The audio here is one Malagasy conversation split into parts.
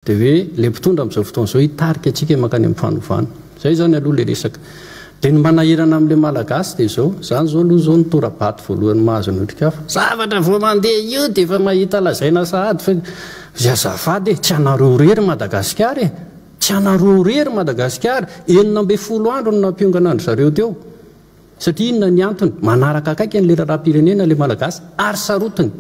Dia hoe le mpitondra amin'izao fotoana izao hitarika antsika makany amin'ny fanovana. Zay zany aloha le resaka. Dia ny manahirana amin'ilay malagasy dia izao, zany izao aloha izao notorabaty voalohany mahazo ny otrikafa. Zavatra vao mandeha io dia efa mahita lazaina sahady fa izay azafady tsy anareo rery Madagasikara e. Tsy anareo rery Madagasikara, 12 andro no nampiongana andro zareo teo. Satria inona ny antony? Manaraka akaiky an'ilay raharaham-pirenena ilay malagasy ary sarotiny.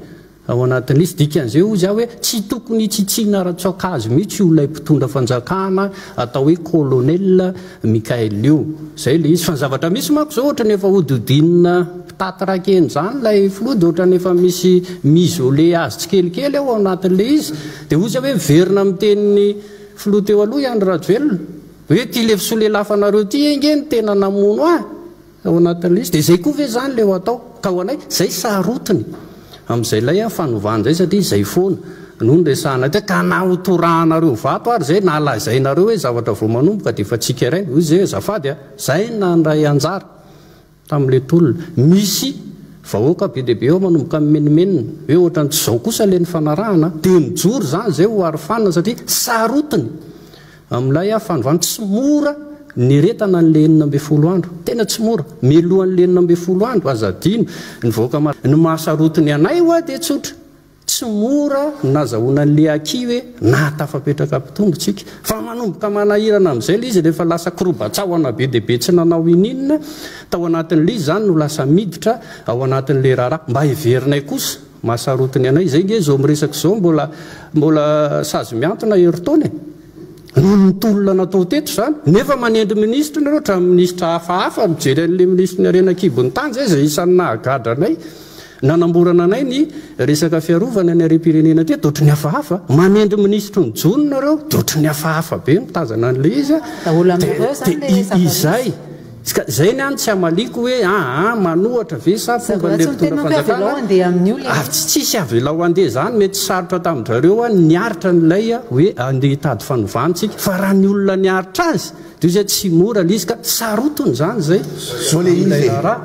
Ao anatin'isy dikan'izay izy hoe tsy tokony tsitsiana ara-tsaokazy mihitsy ilay mpitondra fanjakana atao hoe colonel Mikael io. Zay le izy fa ny zavatra misy manko zao ohatra nefa hodidinina mpitaterakeny zany ilay flody ohatra nefa misy misolé azy tsikelikely ao anatin'le izy dia ozy hoe verina miteny flody teo aloha ihany Rajoelina hoe ty le fisoleelafanareo ty engeny tena namono ao anatin'le izy dia zay koa ve zany le atao ka ho anay zay sarotiny amin'izay lay fanovana zay satria izay foana noho ny resahana te ka nahotorahanareo vato ary zay nalazainareo hoe zavatra vao manomboka dia efa tsika iray hoy zay azafady zay nandray anjara tamin'ilay tolona misy vahoaka be dia be ao manomboka menimenina hoe ohatra ny zao kosa le ny fanarahana dia mijoro zany zay ho arofanina satria sarotiny amin'ilay fanovana tsy mora ny retana n'le 12 andro tena tsy mora melohan'le 12 andro azadino ny vahoaka ny mahasarotiny anay hoa dia tsotra tsy mora nazahoana n'le aki hoe natafapetraka mpitondratsika fa manomboka manahirana amin'izay le izy rehefa lasa korobatsahoana be dia be tsy nanao ininina tao anatin'le izy zany no lasa miditra ao anatin'le raharaha mba hiverinay kosa mahasarotiny anay zay nge zao miresaka zao mbola sazy miantona heritaona noho ny tolona natao teto zany nefa manendry ministra nareo tra ministra hafahafa mijery an'le ministra ny arena-kibony tany zay zay isan'ny nahagadra anay nanamborana anay ny resaka fiarovana ny harem-pirenena teto ohatry ny hafahafa manendry ministra ny jony nareo dia ohatry ny hafahafa be mitazana an'le izy dia izay zay ny any tsy amaliko hoe manohatra ve sa fomba n'le mpitondra fanjakana tsisy avelao andeha zany mety sarotra tamin-drareo niaritra n'ilay hoe andeha hitady fanovantsika fa raha ny olona niaritra azy dia zay tsy mora le izy ka sarotony zany zay zao le izy raha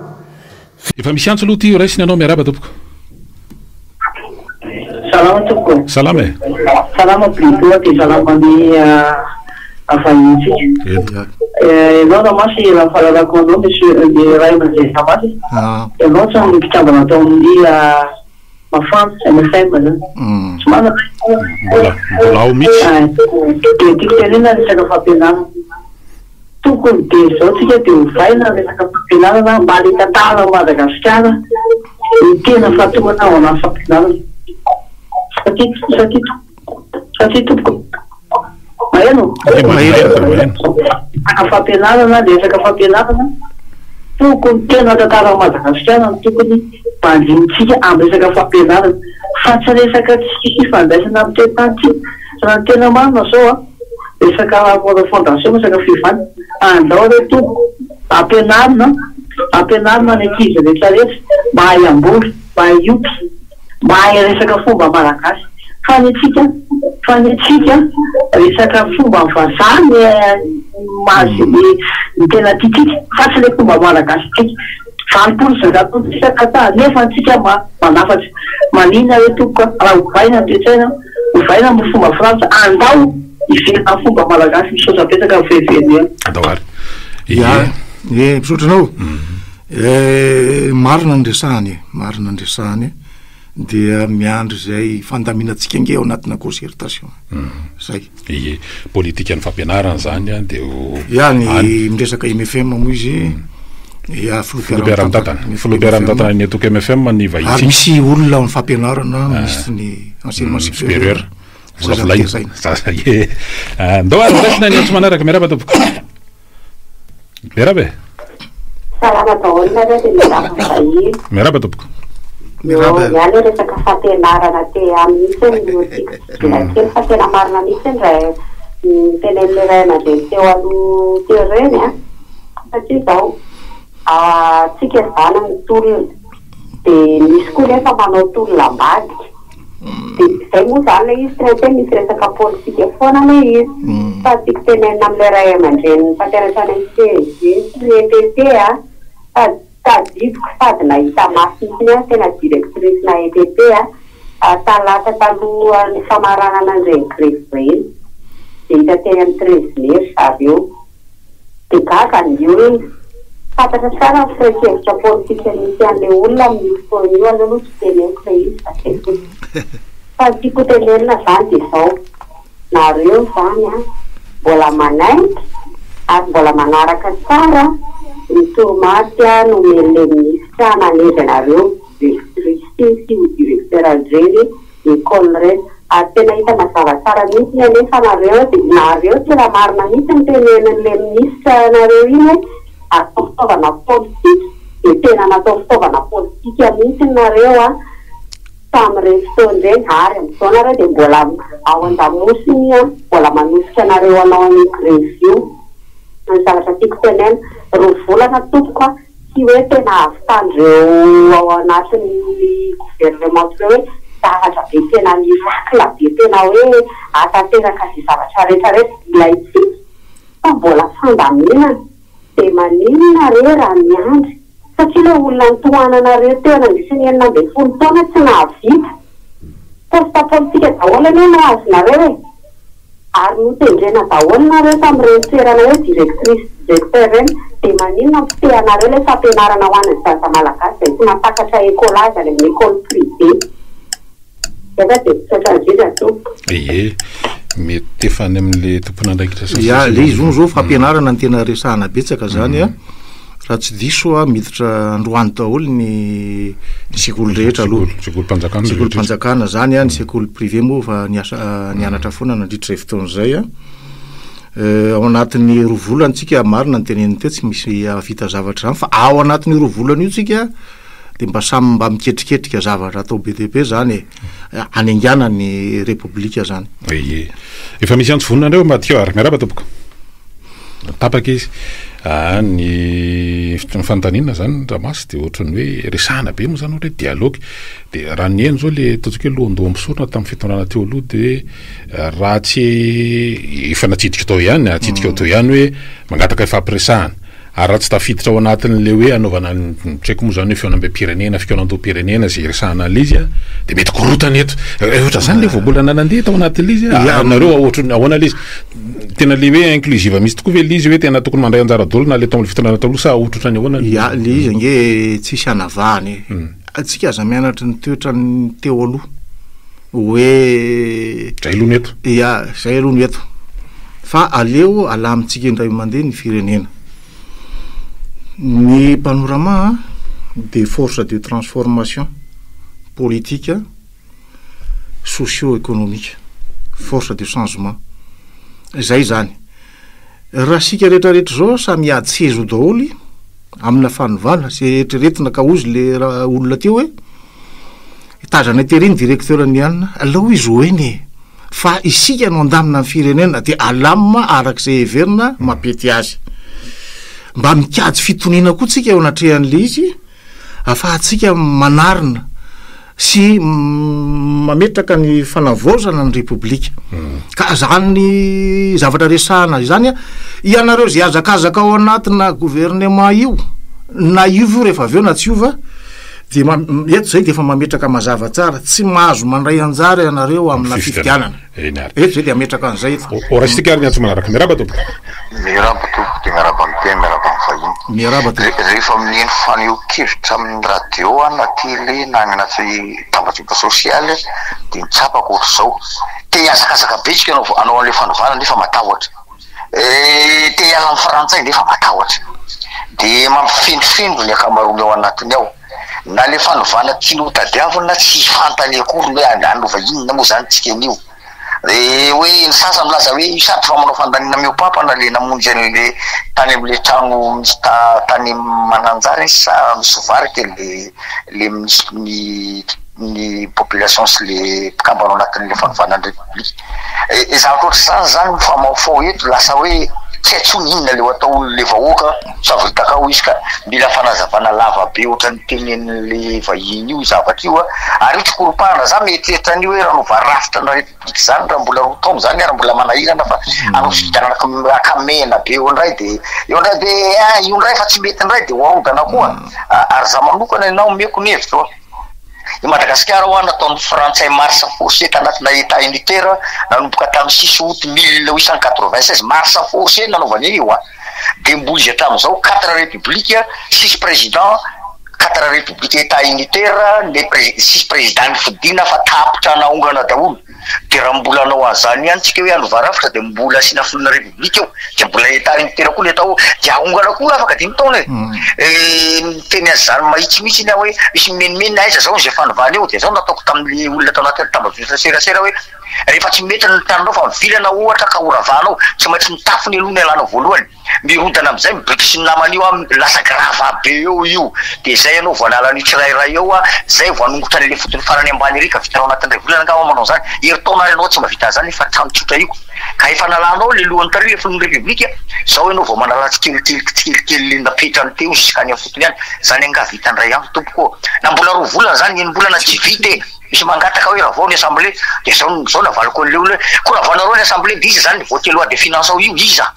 efa misy antso aloha ty raisiny anao miaraba tompoko salama tompoko salama salama plutôt dia salama ny avahintsika ianao namasy raha fahalalako anao le ray aman-dreny namasy ianao tsy mikitambana atao amin'ny mafana MFM zany tsy mbola ao mihitsy dia tiako tenena resaka fampianarana tokony dia zao tsika dia hovaina resaka fampianarana mba alitantara Madagasikara ny tena fahatonana ao anaty fampianarana satria tompoko maeno fampianarana resaka fampianarana tokony tena tantara Madagasikara no tokony mandrinitsika amin'ny resaka fampianarana fa tsy resaka tsy fandraisana amin'ny tenytanty raha tena marina zao resaka fondation resaka fivany andao re tompo ampianarina ny ankizy rehetra rehetra mba hayamboly mba haiompy mba hay resaka fomba malagasy fa ny atsika resaka fomba vazaha ny tena tiatsika fa tsy le fomba malagasy tsika valopolo zato isaka nefa antsika manafatry manina hoe tompoka raha hovaina toetsaina hovaina amin'ny fomba frantsa andao iverina fomba malagasy misaotrapetraka vevenyeny adao ary misotranao marina ny resahany dia miandro zay fandaminatsika nge ao anatina concertation zay politika ny fampianarana zany dia ny miresaka MFM moa izy filobearantatana ny atoka MFM ny vahitsy misy olona ny fampianarana misy ny enseignement supérieur ndao ary raisina ny antso manaraka miaraba tompoko miaraba miaraba tompoko miany resaka fampianarana te amin'isy kely fatena marina misy ndray tenen'le ray aman-dreny teo aloha teo reny satria zao tsika zany ny tolona dia misy koa nefa manao tolona ambadiky dia zay moa zany le izy traite misy resaka politika foana le izy fa tiako tenenina amin'le ray aman-dreny fampianatra ny EPP tadidiko sady nahita masiny tena directrice na EPP talata taloha ny famaranana an'ireny grevy reny vita teny amin'ny 13 mery zareo dia gaga ny io fantatra tsara ny fireikevitra politika misy an'ilay olona amin'ny fotoana io aloha tsy teneniko ilay izy fa tiako tenenina zany dia izao nareo zany mbola manaitra ary mbola manaraka tsara ny toromaty nomele ministra naneza nareo directrice sy directeur adjoint école rery ary tena hita mazava tsara mihitsy anefa nareo tena marina mihitsy ny tenenan'ilay ministra nareo iny atao fitaovana politika dia tena natao fitaovana politika mihitsy nareo tamin'ireny fotoana ireny ary amin'izao nareo dia mbola ao an-damosiny mbola manosika nareo anao ny grevy io ny zavatra tiako tenena roa volana tompoko tsy hoe tena avitandreo ao anatin'ny gouvernement reo hoe zavatra be tena mirakla be tena hoe atateraka sy zavatra rehetrarehetra ilay tsika fa mbola fandaminana dia maninonareo raha miandry satria ilay olona nitohananareo teo nandrisiny 9 taona tsy nahavita posta politika daholo anie no azonareo ary notendrena daholo nareo tamin'ireny toerana hoe directrice directeur reny dia maninona mpitehanareo ilay fampianarana ho an'ny zaza malagasy zay tsy nampakatra écolage any amin'ny école privé efa dia tsotraindrindra tompo mety efa any amin'le tompon'andraikitra ia le izy zao fampianarana ny tena resahana betsaka zany raha tsy diso miditra androany daholo ny sekoly rehetra aloha sekoly mpanjakana zany ny sekoly privé moa fa nianatra foana nandritra fotoana zay ao anatin'ny roa volana tsika marina ny teneniny teo tsy misy vita zavatra zany fa ao anatin'ny roa volana io tsika dia mba miketriketrika zavatra atao be dia be zany anengana ny republika zany efa misy antsy vonina andreo madikeo ary miaraba tompoka tapaka izy ny fantanina zany ramasy dia ohatrany hoe resahana be moa zany ohatra hoe dialogue dia raha ny eny zao le ataontsika hoe lohandoha ampisorona tamin'ny fitondrana teo aloha dia raha tsy efa natsidika tao ihany atsidika tao ihany hoe mangataka ifampiresahana ary raha tsy tafiditra ao anatin'le hoe anaovana traiko moa zany hoe fiaonam-pirenena fikaonan-doha-pirenena zay resahana an'ilay izy dia mety korotana eto ohatra zany le voambola nanandeha tao anatin'ilay izy nareo ahoana le izy tena le hoe inclusive misy tokoa ve le izy hoe tena tokony mandray anjara-dolo na le tao amin'ny fitondrana taloha sa ohatrotrany ahoana le izy ange tsisy anavahany atsika aza mianatra ny toetrany teo aloha hoe zay aloha no eto zay aloha no eto fa aleo alamitsika indray mandeha ny firenena ny panorama des forces de transformation politique socio-économique force de changement zay zany raha sika rehetrarehetra zao samy ady sezo daholy amina fanovana sy rehetraretina ka ozy le olona teo hoe tazana teriny directeur ny anina alao izy hoeny fa isika no andamina ny firenena dia alamina arak'izay heverina mapety azy mba mikady fitonina koa tsika eo anatrehan'le izy afahatsika manarina sy mametraka ny fanavaozana ny republika ka zany ny zavatra resahana zany ianareo zay azakazaka ao anatina gouvernement io na iova rehefa avy eo na tsy iova dia eto zay dia efa mametraka mazava tsara tsy mahazo mandray anjara ianareo amina fifidianana eto zay dia ametraka an'izay orasitsika ary ny antso manaraka miaraba tompoka miaraba tompoka dia miaraba miteny miaraba mivahiny miaraba rehefa amin'iny faneho-kevitra amin'ny radio na tele na anaty tambazotra sosialy dia mitsapako ohatr'izao te hiazakazaka betsika anao an'ilay fandovana nefa matahotra te hiala amin'ny frantsay nefa matahotra dia mampifindrofindro ny akamaroany ao anatiny ao na le fanovana tiano tadiavina tsy fantany akory hoe anova inona moa zany tsika an'io hoe ny sasa milaza hoe sarotry fa manao fandanina miopapa na le namonjy an'le tany amin'le trano misy tany mananjara sa misovarika le ny population sy le mpikambana ao anatin'le fanovana ny republika zavatra zany mifamafao eto lasa hoe tsy aitsony inona le atao le vahoaka savitakao izy ka mila fanazavana lava be ohatrany tenen'le vahiny io zavatra io ary tsy koropahana za mety etrany hoe raha nova rafitra na republika zany raha mbola roa taona zany raha mbola manahirana fa anovidanana akamena be eo indray de eo indray de io indray fa tsy mety indray de hoarodana koa ary za manokana ianao meko ny hevitra i Madagasikara ho nataon'ny frantsay marsa forcé tanatina état unitaire nanomboka tamin'ny 6 août 1896 marsa forcé nanaovany io de mboly izy tamin'izao 4 république 6 président 4 république état unitaire le 6 président nifodina fa tapotra naongana daholo de raha mbola anao an'izany ihany tsika hoe anovarafitra de mbola asina folona république eo de mbola état unitaire koa le atao de aongana koa afaka 10 taona teny an'izany mahitsymihitsy iny hoe misy menimeny aiza zao zay fanovana eo de zao nataoko tamin'le olona tao anaty tambazotra serasera hoe rehefa tsy mety ny tananao fa mivilana ohatra ka oravanao tsy maintsy mitafony aloha ny alana voalohany mirodana am'izay mibriky sy ny namany io lasa grava be eo io de zay anao voanalany tsirairay eo zay voanongotra le fotony farany ambany ery ka vitanao anatin'ray volana nga manao zany herintaona ianao tsy mavita zany fa trano tsotra io ka efa nalanao le lohany tary le folony république zao ianao vao manalatsy kelikely napetrany teo ziskany amin'ny fotony ihany zany anga vitandray ihany tompoko na mbola 2 volana zany 1 volana tsy vita misy mangataka hoe raha vao ny assemblée de zao navaliko an'le olona ko raha vaonareo ny assemblée de izy zany voter loi de finance ao io iza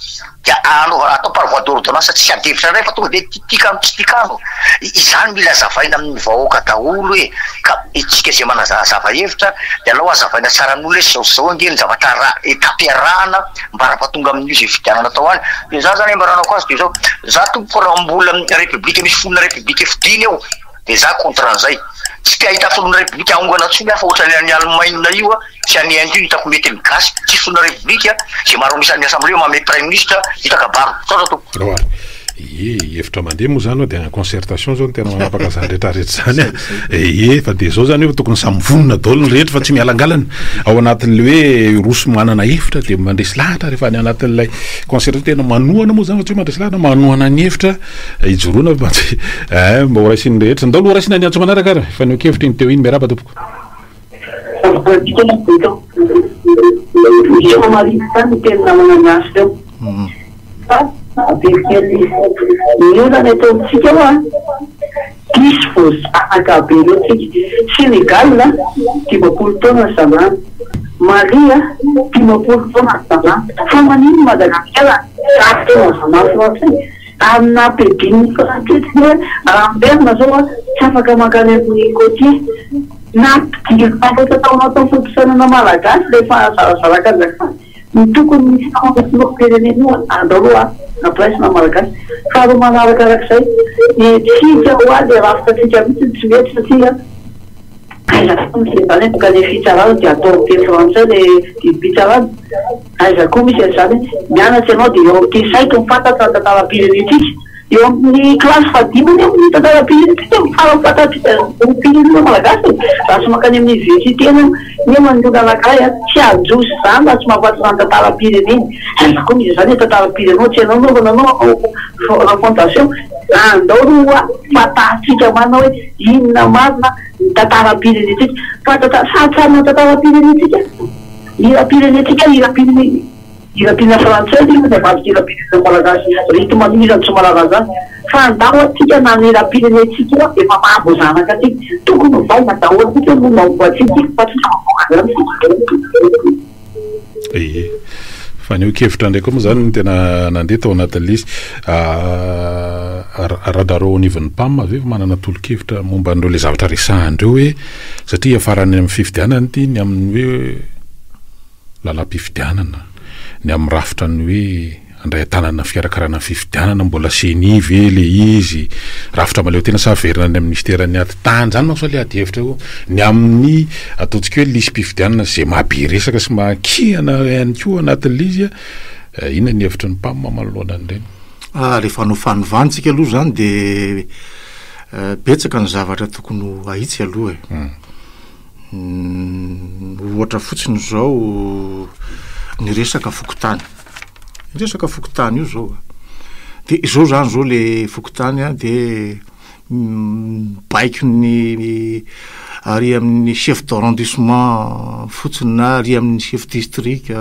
de atao par voie d'ordonnance tsy adevitra ray fa tonga de tikano tsy tikano izany mila azavaina amin'ny vahoaka daholo hoe ka itsika zay manazava hevitra de alao azavaina tsara n'olo hoe zao angeny zavatra étape-arahana mba raha-patonga amin'io zay fidianana atao any de za zany mbaranako azy de zao za tompoko raha mbola république misy fonona république fidiny eo de za contre an'izay tsy ahita fonona république aongana tsony fa ohatrany any Allemagne io sy any Inde io hitako mety migasy tsy fonona république zay maro misy any assemblée mame prime ministre hitaka baro tsara tompoko hevitra mandeha moa zany de concertation zao tena manapaka zany rehetrarehetra zany fa de zao zany hoe tokony samy vonona daholo ny rehetra fa tsy mialangalana ao anatin'le hoe roso manana hevitra de mandresy lahatra rehefa any anatin'ilay concertation tena manohana moa zany fa tsy hoe mandresy lahatra manohana ny hevitra ijoroana mba ho raisiny rehetra ndao aloha raisina ny antso manaraka ara fa neo kevitra iny teo iny miaraba tompoko miolana ataontsika eo disy voazanaka be reo tsika Sénégal 10 taona zamana Mali 10 taona zamana fa manino Madagasikara 4 taona zamana frantsay amina pediny frantsay ramberna zao tsy afaka makany amin'ny côté na pidirafata taonatao fampisanana malagasy rehefa zarazara-kazakana ny tokony misy firenena andaloha na presina malagasy fa ro manarakarak'izay tsika ho azy rafitra tsika mihitsy tsy mety satria aizako misy zany boka le fitsarana de atao teny frantsay le fitsarana aizako misy zany mianatsy ianao de eo ty saiko mifantatra tantara-pirenetsika eo amin'ny klasy fadimany amin'ny tantara-pirenetsika mifarafantatsika pirenena malagasy raha tsy makany amin'ny université no mandona anankiray tsy ajosy zany raha tsy mahafantatry ny tantara-pireneny aizako misy zany tantara-pirenena tsy ianao naovanao fondation andao no fatatsika manao hoe inona marina ny tantara-pirenetsika fa satsarina tantara-pirenetsika ira-pirenetsika ira-pirenena frantsay io de vatsika ira-pirenena malagasy rythme misy tsy malagasy zany fa andao atsika na ny ira-pirenetsika efa mahavozanaka atsika tokony hovaina daholo atsika no maomboatsika fa tsy fa neo kevitra ndraiky moa zany tena nandeha tao anatin'le izy radareo anivon'ny PAM avy manana tolo-kevitra momba an'ireo le zavatra resahandreo hoe satria farany amin'ny fifidianana ty ny amin'ny hoe lalam-pifidianana ny amin'ny rafitra ny hoe andray tanana fikarakarana fifidianana mbola senivy le izy rafitra maleo tena saverina ny amin'ny ministerany aty tany zany manko le ady hevitra ny amin'ny ataontsika hoe lisy mpifidianana zay mahabe resaka sy mahakihana ihany koa anatin'le izy inona ny hevitra ny PAM manoloana an'ireny rehefa nofanovantsika aloha zany de betsaka ny zavatra tokony ahitsy aloha ohatra fotsiny zao ny resaka fokotany io zao de zao zany zao le fokotany de baiko ny ary amin'ny chef d'arrondissement fotsiny na ary amin'ny chef district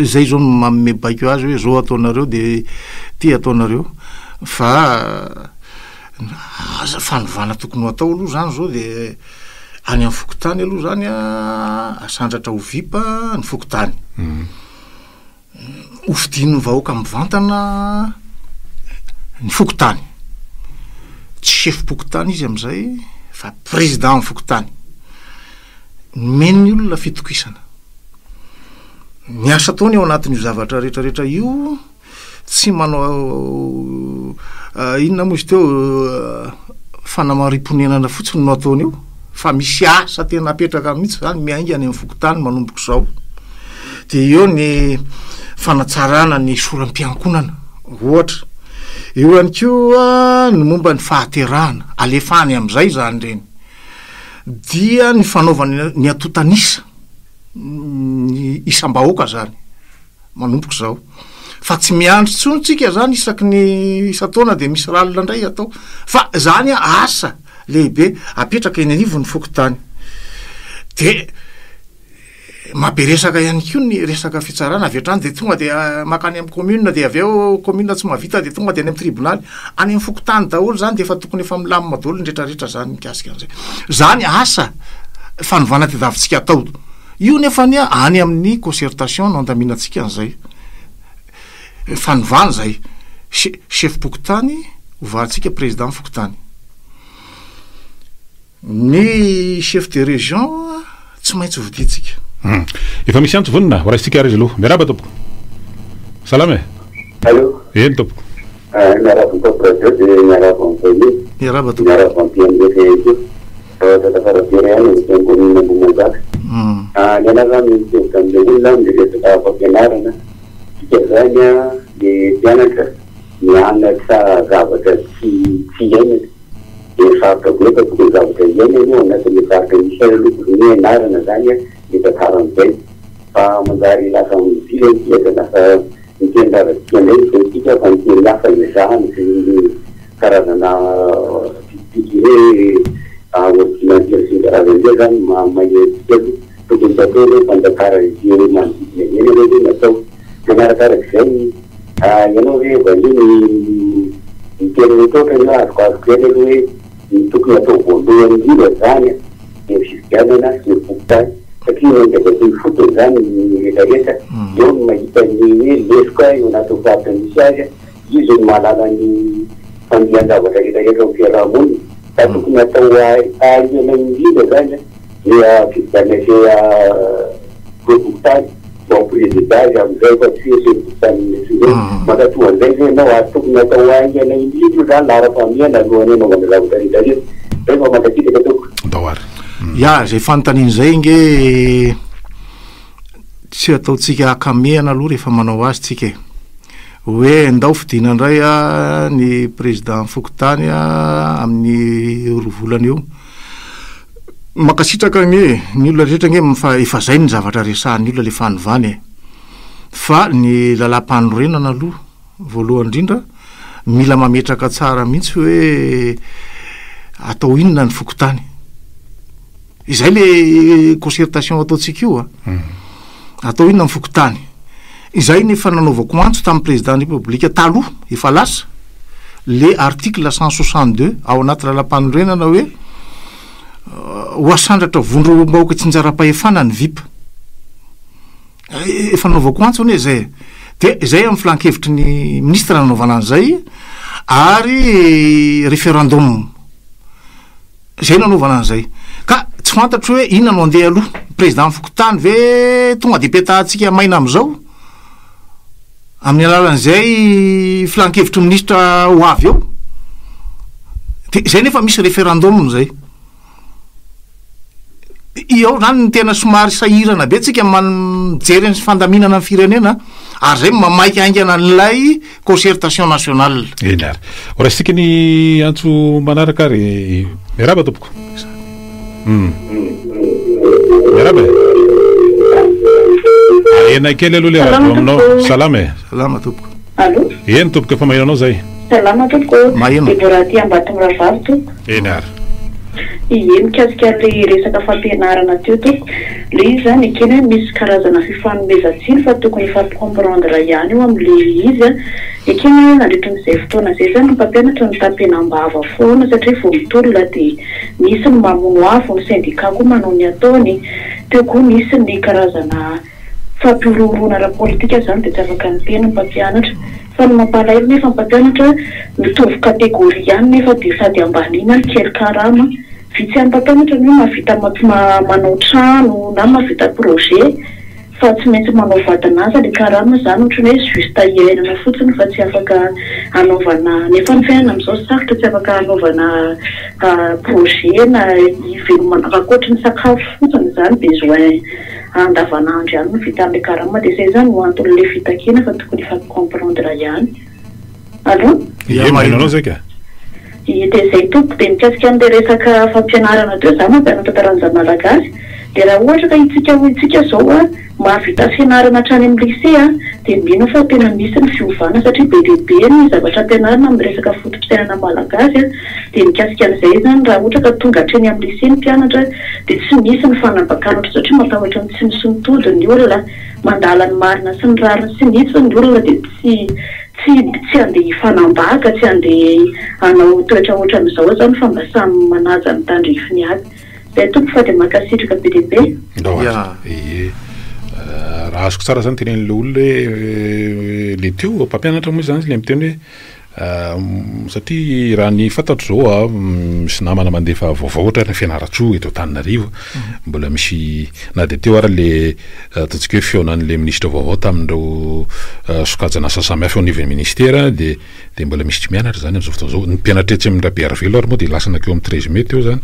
zay zao manome baiko azy hoe zao ataonareo de ty ataonareo fa fanovana tokony atao aloha zany zao de any amin'ny fokotany aloha zany asandratra ho vipa ny fokotany hofidiny vahoaka mivantana ny fokotany tsy chef pokotany izy am'izay fa président fokotany meny ny olona fitokisana miasa taony ao anatin'io zavatra rehetrarehetra io tsy manao inona mozy teo fanamariponenana fotsiny no ataony io fa misy asa tena apetraka mihitsy zany miaingany amin'ny fokotany manomboka zao de eo ny fanatsarana ny soram-piankonana ohatra eo ihany koa ny momba ny fahaterahana alefany am'izay zany reny dia ny fanaovany ny atotanisa ny isam-bahoaka zany manomboka zao fa tsy miandry tsontsika zany isaky ny isa-taona de misy ralina ndray atao fa zany asa lehibe apetraka eny anivo ny fokotany de mampiresaka ihany koa ny resaka fitsarana avy hatrany de tonga de makany amin'ny commune de avy eo commune tsy mahavita de tonga de any amin'ny tribonaly any amin'ny fokotany daholo zany de efa tokony efa milamina daholo ny rehetrarehetra zany mikasika an'izay zany asa fanovana tedavitsika atao io nefa ny any amin'ny concertation no andaminatsika an'izay fanovana zay chef fokotany hovahantsika président fokotany ny chef de région tsy maintsy voditsika efa misy antso vonina ho raisitsika ary izy aloha miaraba tompoko salama allo eny tompoko miaraba tompoko radio de miaraba am'zay miaraba tompoko miaraba ampiambefe tatafarabereany ny commune Ambohimangaka ny anarana mitevika am'le olona mle resaka fampianarana tsika zany a le mpianatra mianatra zavatra tsy iainana de sarotra goeta tokony zavatra iainana io anatin'le faritra misy aloha ny anarana zany a mitantara am'izay fa manjary lasa mivila tia lasa mitendaratia ndray fa tika fa miteny hafa izahany sy karazana pipiky hoe ordinateur sy karazan'izay zany mahetika tokony tatao hoe fantatara izy manodidina eny aloha natao manarakarak'izay ianao hoe vahiny miteny mitotra io azoko eny aloha hoe tokony atao voalohany indrindra zany ny fifidianana sy ny fokotany satria mandavaka ny fotony zany ny rehetrarehetra eo ny mahita ny hoe lesoka eo anatin'ny faritra misy azy izy ny mahalala ny fandihan-javatra rehetrarehetra amin'ny fiarahamony fa tokony atao ahiana indrindra zany dia fifidiana zay fokotany présidage am'izay fa tsy hoe fokotany makatoa an'izay zay anao tokony atao ahiana indrindra zany lara-pamiana alohany anaovana zavatra rehetrarehetra zay fa matakitaka toko daoary ya zay fanontanian'izay nge tsy ataotsika akamehana aloha rehefa manao azy tsika hoe ndao fidina indray a ny président fokotany a amin'ny rovolana eo makasitraka ny olona rehetra nge efa zay ny zavatra resahan'ny olona le fanovany fa ny lalam-panorenana aloha voalohany indrindra mila mametraka tsara mihitsy hoe atao inona ny fokotany izay le concertation ataotsika io atao inona ny fokotany izay ny fananaovako antso tamin'ny président république taloha efa lasa le article 162 ao anaty lalam-panorenana hoe ho asandratra vondrom-bahoaka tsy njara-pahefana ny vipa efa naovako antso hoe zay de zay amin'ny flankevitry ny ministre nanaovana an'izay ary référendum zay nanaovana an'izay ka tsy fantatro hoe inona no andeha aloha président fokotany ve tonga de petahantsika maina am'izao amin'ny alalan'izay flankevitry ministre ho avy eo de zay nefa misy référendum zay io zany ny tena somary sahirana be tsika mijery ny fandaminana ny firenena ary zay mamaiky aingana n'ilay concertation nationale eny ary raisitsika ny antso manaraka ary miaraba tompoko miaraba ena kely aloha le radio aminao salama salama tompoko allo eny tompoko efa mahinanao zay salama tompoko maheno de raha ty ambaty miravavy tompoko eny ary ie mikasika le resaka fampianarana teo toko le izy zany ekeny misy karazana fifanomezantsiny fa tokony efa comprendre ihany eo am'le izy ekeny nandritra n'izay fotoana zay zany mpampianatra ny tampenambava foana satria vo mitolona de misy ny mamono afo ny syndicat koa manao ny ataony teo koa misy ny karazana fampirorona ara-politika zany de tsy afaka ny tena ny mpampianatra fa ny mampalahelo nefa ny mpampianatra mitovy kategoria ihany nefa de sady ambanina ny kely karama vitsy amin'ny mpampianatra ny hoe mahavita manao trano na mahavita projet fa tsy maintsy manao vatanasa le karama zany ohatrany hoe juste iainana fotsiny fa tsy afaka anaovana nefa ny fiainana amin'izao sarotra tsy afaka anaovana projet na ivelomana rakoatra ny sakafo fotsiny zany besoin andavanandro ihany no vita amin'le karama dia izay zany no anton'le fitakiana fa tokony ifampi-comprendre ihany alo mainanao zay ka dia izay tompo dia mikasika an'le resaka fampianarana teo za mampianatra taranja malagasy dia raha ohatra ka itsika zao mahavita fianarana hatrany amin'ny lycée dia mino fa tena misy ny fiovana satria be lehibe ny zavatra ampianarana amin'ny resaka fotom-pisainana malagasy dia mikasika an'izay zany raha ohatra ka tonga hatreny amin'ny lycée ny mpianatra dia tsy misy ny fanambakanatra satria matahotra ny tsy misy mitody ny olona mandala ny marina sy ny rariny sy nitsy ny olona dia tsy andeha hifanambaka tsy andeha anao toetra ohatra amin'izao zany fa mba samy manaja ny tandrifiny aby zay tompo fa dia makasitraka be lehibe raha azoko tsara zany tenen'le olona hoe le teo mpampianatra moa zany le miteny hoe satria raha ny fantatro zao misy namana mandefa vaovao ohatra ny fianaratsoa eto Antananarivo mbola misy na dia teo ara le ataontsika hoe feonan'le ministra vaovao tamindreo sokajana asa samihafa au niveau ministère dia mbola misy tsy mianatra zany amin'izao fotoana zao ny mpianatra etsy amin'ny Rabearvelo ary moa dia lasana keo amin'ny 13 mai teo zany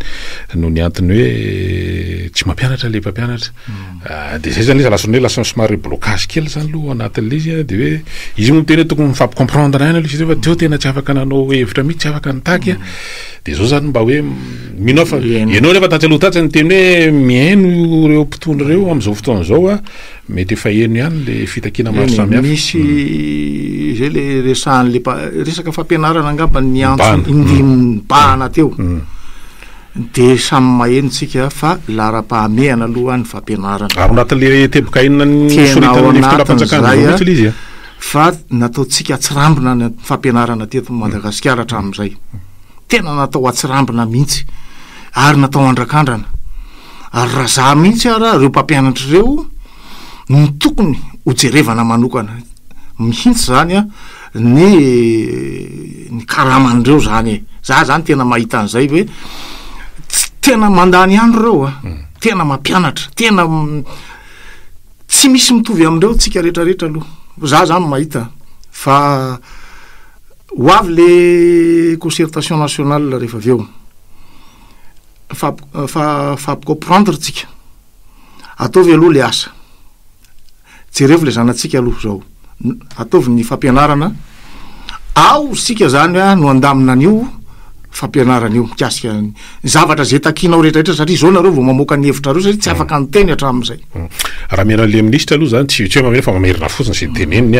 no ny antony hoe tsy mampianatra le mpampianatra dia zay zany izy lasany hoe lasa somary blocage kely zany aloha anatin'le izy dia hoe izy moa tena tokony mifampi-comprendre ihany aloha izy fa teo tena tsy afaka nanao hevitra mihitsy tsy afaka nitaky dia zao zany mba hoe mino fa ianao nefa tatsy aloha tatsy ny teny hoe mihaino ireo mpitondra ireo amin'izao fotoana zao mety efa eno ihany le fitakiana maro samihafa misy zay le resahan'le resaka fampianarana angamba ny antso teo dia samy mahenontsika fa lara-pahamehana aloha ny fampianarana ary anatin'le teboka inona ny soritana ny fitondram-panjakana mihitsy ilay izy fa nataontsika atsirambina ny fampianarana teto Madagasikara hatramin'izay tena natao atsirambina mihitsy ary natao andrakandrana ary raha za mihitsy ara ireo mpampianatra ireo ny tokony hojerevana manokana mihitsy zany ny karaman'ireo zany za zany tena mahita an'izay hoe tena mandany andro ireo tena mampianatra tena tsy misy mitovy amin'ireo tsika rehetrarehetra aloha za zany mahita fa ho avy le concertation nationale rehefa avy eo fampi-comprendre tsika ataovy aloha le asa jerevy le zanatsika aloha zao ataovy ny fampianarana ao sika zany no andamina an'io fampianarana io mikasika zavatra zay takinao rehetrarehetra satria zao nareo vao mamoaka ny hevitra reo satria tsy afaka nyteny hatramin'izay raha mianan'le ministra aloha zany tsy hoe mamena fa mamerina fotsiny sy teneniny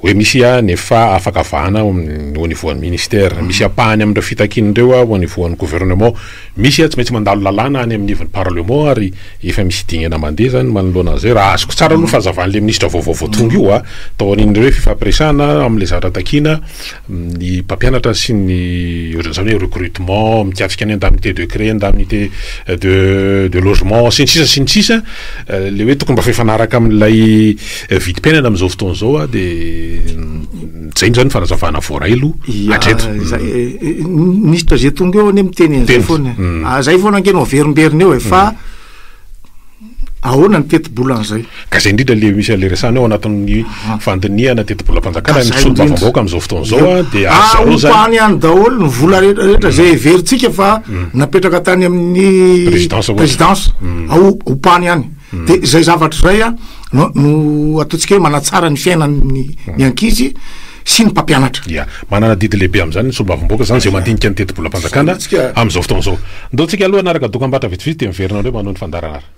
hoe misy nefa afaka vahana au niveau an'ny ministère misy apahany amin'ireo fitakin'ireo au niveau an'ny gouvernement misy tsy maintsy mandalo lalàna any amin'ny nivon'ny parlement ary efa misy dingana mandeha zany manoloana zay raha azoko tsara aloha fahazavan'le ministra vaovao tonga io tao an'iny hoe fifampiresana amin'le zavatra takiana ny mpampianatra sy ny ohatrany hoe recrutement mikasika ny indemnité de créer indemnité de logement sy ny sisa le hoe tokony mba fifanaraka amin'ilay vidim-piainana amin'izao fotoana zao dia zay zany farazavana voaray aloha atreto ministra zay tonga eo any miteny zay foana zay foana ankenao verimberina eo fa ahoana ny teti-bola an'izay ka zay indrindra le misy le resana eo anatin'ny fandiniana teti-bolam-panjakana misolo-bavamboaka amin'izao fotoana zao dia azao zany opany ihany daholo ny vola rehetrarehetra zay heverintsika fa napetraka tany amin'ny présidence opany ihany dia zay zavatra zay no ataontsika hoe manatsara ny fiainan'ny ankizy sy ny mpampianatra manana didy lehibe amin'izany ny solom-bavamboaka zany zay mandinika ny teti-bolam-panjakana amin'izao fotoana zao ndao tsika aloha anaraka dokam-baitra vitsivitsy dia miverina andreo manao ny fandaranara